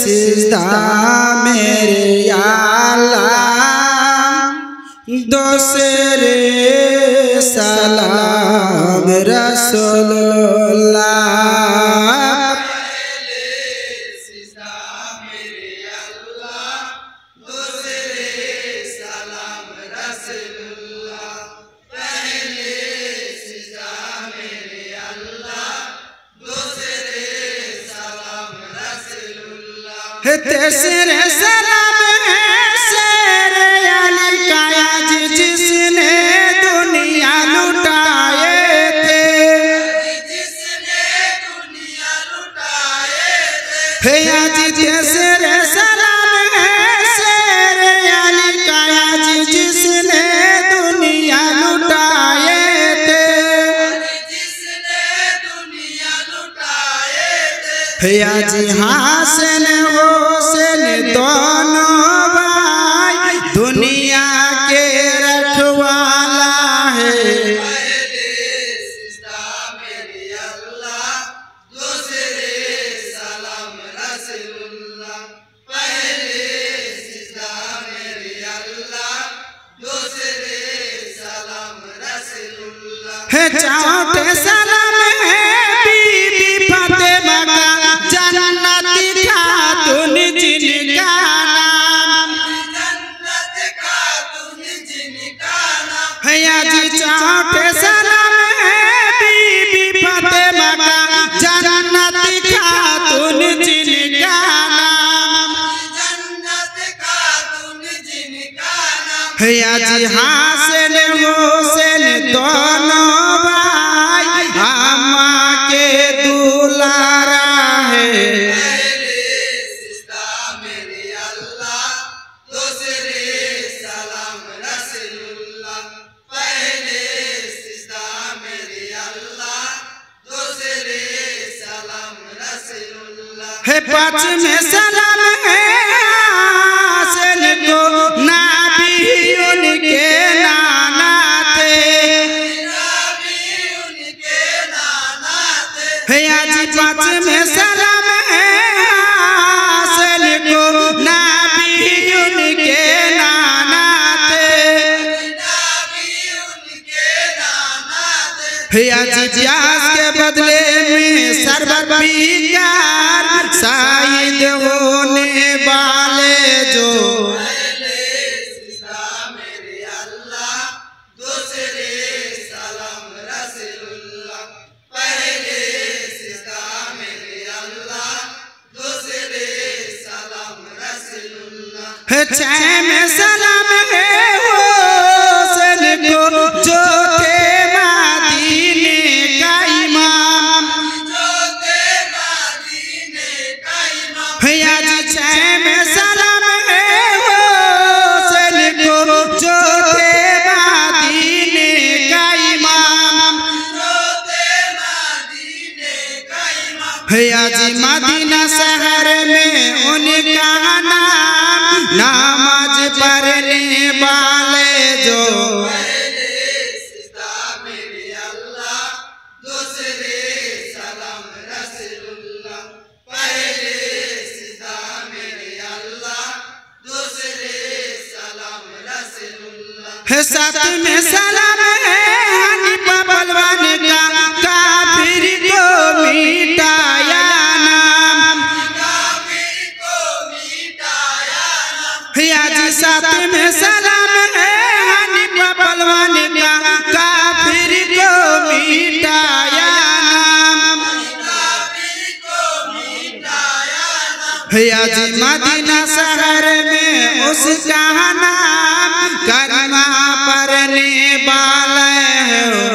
सिजदा मेरे अल्लाह दूसरे सलाम रसूलुल्लाह तेरे सलाम है शेरे अली का आज जिसने दुनिया लुटाए थे, आज तेरे सलाम है शेरे अली का आज जिसने दुनिया लुटाए थे, आज हासिल दोनों भाई दुनिया के रखवाला है। चौथे सलाम है बीबी फातिमा का जन्नती खातून जिनका नाम, आज चौथे सलाम है बीबी फातिमा का जन्नती खातून जिनका नाम, आज हासिल हुसैन दोनों भाई अम्मा के दुलारा है। पांचवें सलाम है हासिल को नाबी उनके नाना थे, आज पांचवें सलाम है हासिल को नाबी उनके नाना थे, आज प्यास के बदले में शरबत पीकर शाहिद होने वाले जो छह सलाम है हुसैन को जो थे मदीने का इमाम, आज छह सलाम है हुसैन को जो थे मदीने का इमाम, आज मदीना शहर में उनका नाम नमाज पढ़ने वाले जो सातवें सलाम है हनीफा पहलवान का काफिर को मिटाया नाम, आज सातवें सलाम है हनीफा पहलवान का काफिर को मिटाया नाम, आज मदीना शहर में उसका नाम कलमा पढ़ने वाले हो।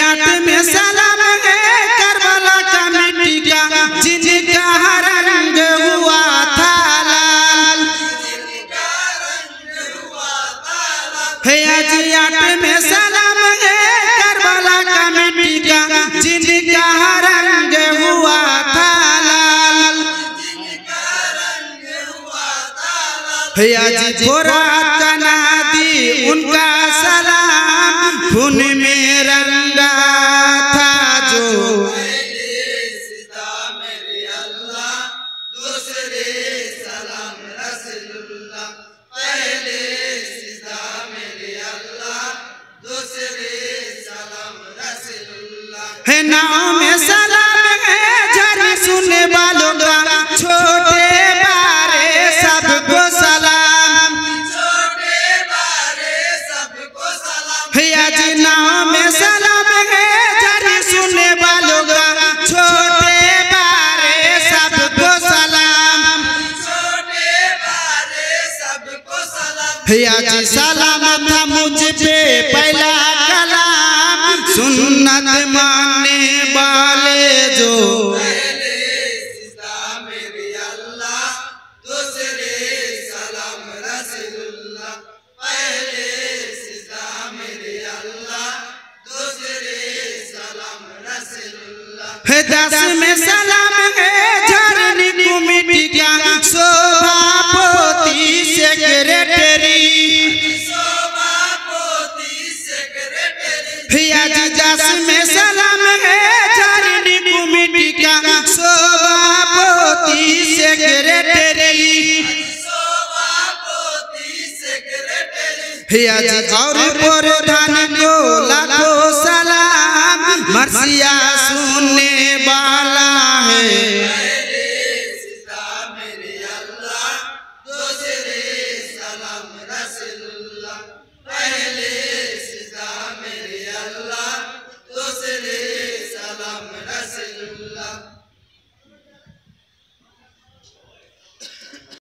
आठवें सलाम है करबला का मिट्टी का जिनका रंग हुआ था लाल, आज आठवें सलाम है भैया जी फुरात का नदी उनका सलाम खून में रंगा था जो है नाव में सलाम है झरी सुनने वालों का छोटे बारे सबको सलाम भैया जी नाव में सलाम है झरी सुनने वालों का छोटे बारे सबको सलाम भैया जी सलाम था मुझ पे पहला कलाम सुन्नत मानने वाले जो दस में सलाम है झरनी कमेटी का सभापति सेक्रेटरी भैया जी 10 में सलाम है झरनी कमेटी का सभापति सेक्रेटरी भैया जी और प्रधान को